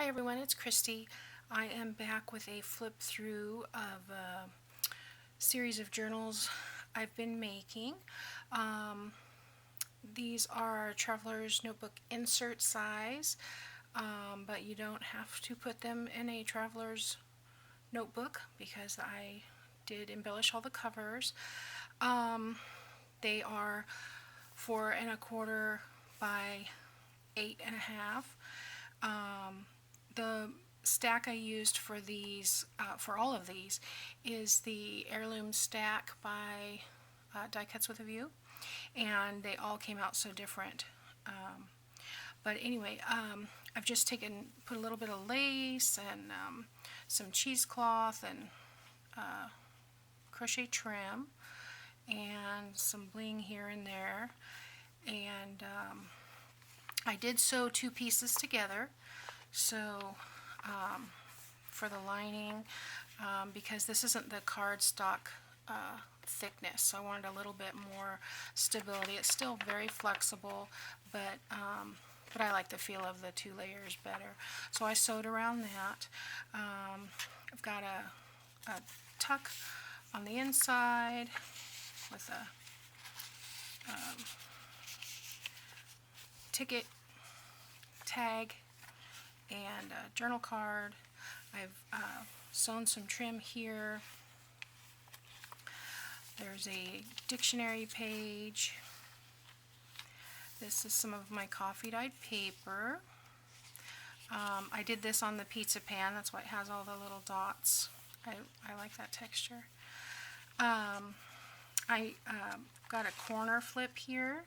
Hi everyone, it's Christy. I am back with a flip through of a series of journals I've been making. Um, these are Traveler's Notebook insert size, but you don't have to put them in a Traveler's Notebook because I did embellish all the covers. They are 4¼ by 8½. The stack I used for these, for all of these, is the Heirloom stack by Die Cuts with a View, and they all came out so different. But anyway, I've just put a little bit of lace and some cheesecloth and crochet trim and some bling here and there, and I did sew two pieces together. So for the lining, because this isn't the cardstock thickness, so I wanted a little bit more stability. It's still very flexible, but I like the feel of the two layers better. So I sewed around that. I've got a tuck on the inside with a ticket tag and a journal card. I've sewn some trim here. There's a dictionary page. This is some of my coffee dyed paper. I did this on the pizza pan, that's why it has all the little dots. I like that texture. I got a corner flip here,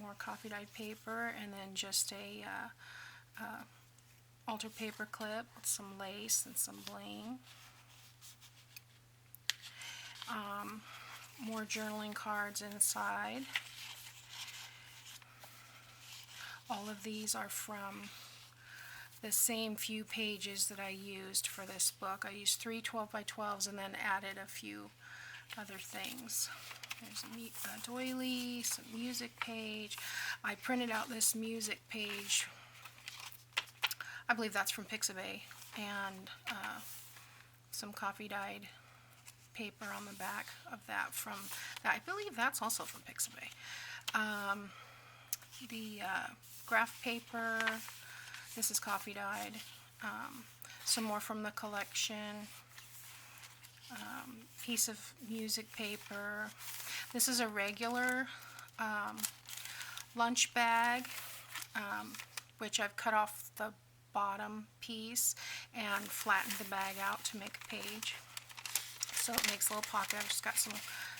more coffee dyed paper, and then just a altar paper clip with some lace and some bling. More journaling cards inside. All of these are from the same few pages that I used for this book. I used 3 12x12s and then added a few other things. There's a doily, some music page. I printed out this music page. I believe that's from Pixabay, and some coffee dyed paper on the back of that from that. I believe that's also from Pixabay. The graph paper, this is coffee dyed. Some more from the collection. Piece of music paper. This is a regular lunch bag, which I've cut off the bottom piece and flattened the bag out to make a page. So it makes a little pocket. I've just got some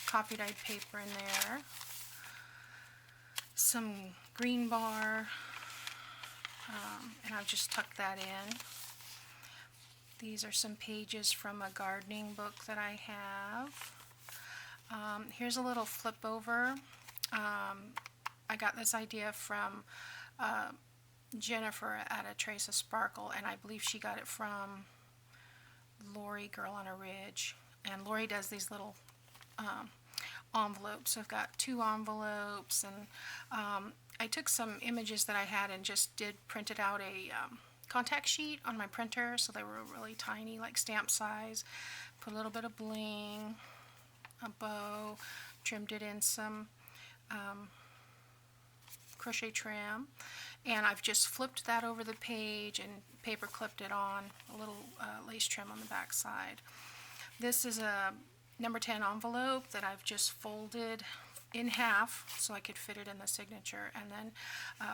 coffee dyed paper in there. Some green bar, and I've just tucked that in. These are some pages from a gardening book that I have. Here's a little flip over. I got this idea from Jennifer at A Trace of Sparkle, and I believe she got it from Lori Girl on a Ridge. And Lori does these little envelopes. So I've got 2 envelopes, and I took some images that I had and just printed out a contact sheet on my printer, so they were really tiny, like stamp size. Put a little bit of bling, a bow, trimmed it in some crochet trim, and I've just flipped that over the page and paper clipped it on, a little lace trim on the back side. This is a number 10 envelope that I've just folded in half so I could fit it in the signature, and then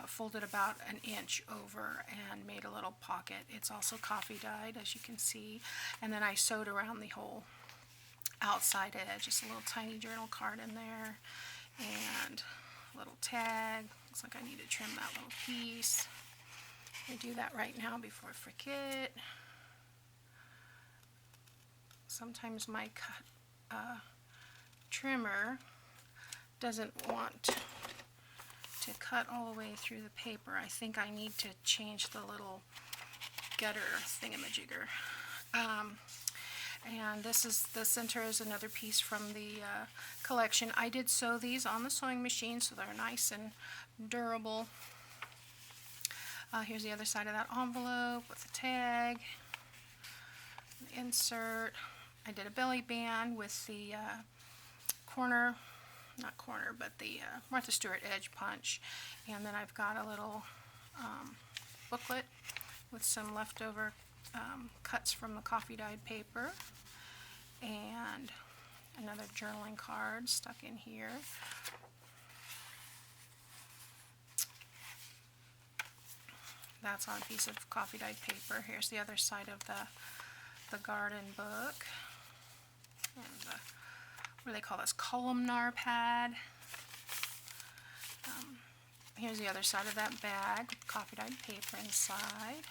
folded about an inch over and made a little pocket. It's also coffee dyed, as you can see, and then I sewed around the whole outside edge. Just a little tiny journal card in there, and a little tag. Looks like I need to trim that little piece. I do that right now before I forget. Sometimes my trimmer doesn't want to cut all the way through the paper. I think I need to change the little gutter thingamajigger. And the center is another piece from the collection. I did sew these on the sewing machine, so they're nice and durable. Here's the other side of that envelope with the tag, the insert. I did a belly band with the corner, not corner, but the Martha Stewart edge punch. And then I've got a little booklet with some leftover cuts from the coffee dyed paper, and another journaling card stuck in here. That's on a piece of coffee dyed paper. Here's the other side of the garden book. And the, what do they call this? Columnar pad. Here's the other side of that bag with coffee dyed paper inside.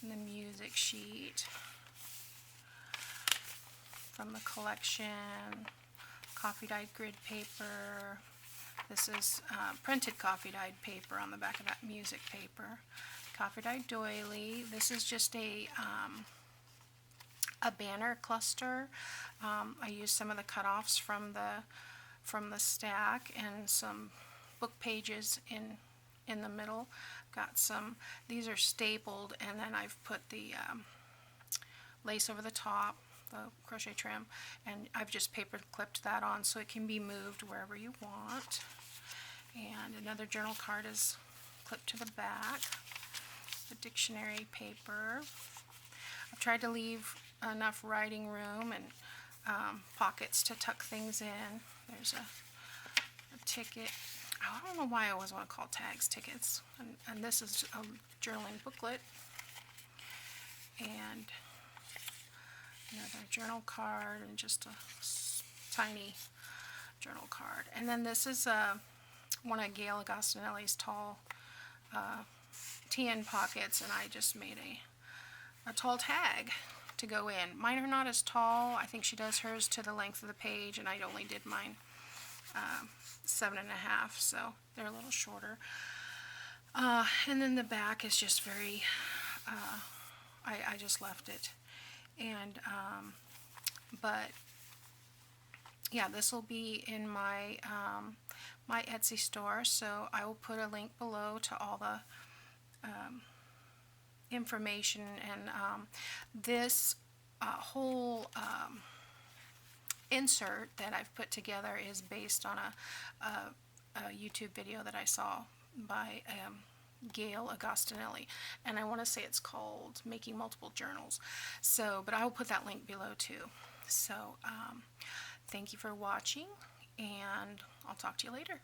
And the music sheet from the collection. Coffee dyed grid paper. This is printed coffee dyed paper on the back of that music paper. Coffee dyed doily. This is just a banner cluster. I used some of the cutoffs from the stack and some book pages in the middle. Got some. These are stapled, and then I've put the lace over the top, the crochet trim, and I've just paper clipped that on so it can be moved wherever you want. And another journal card is clipped to the back. The dictionary paper. I've tried to leave enough writing room and pockets to tuck things in. There's a ticket. Oh, I don't know why I always want to call tags tickets. And this is a journaling booklet. And another journal card and just a tiny journal card. And then this is one of Gail Agostinelli's tall TN pockets, and I just made a tall tag to go in. Mine are not as tall. I think she does hers to the length of the page, and I only did mine 7.5, so they're a little shorter. And then the back is just very, I just left it. And, but yeah, this will be in my, my Etsy store, so I will put a link below to all the information. And this whole insert that I've put together is based on a YouTube video that I saw by Gail Agostinelli, and I want to say it's called Making Multiple Journals. So, but I will put that link below too. So, thank you for watching, and I'll talk to you later.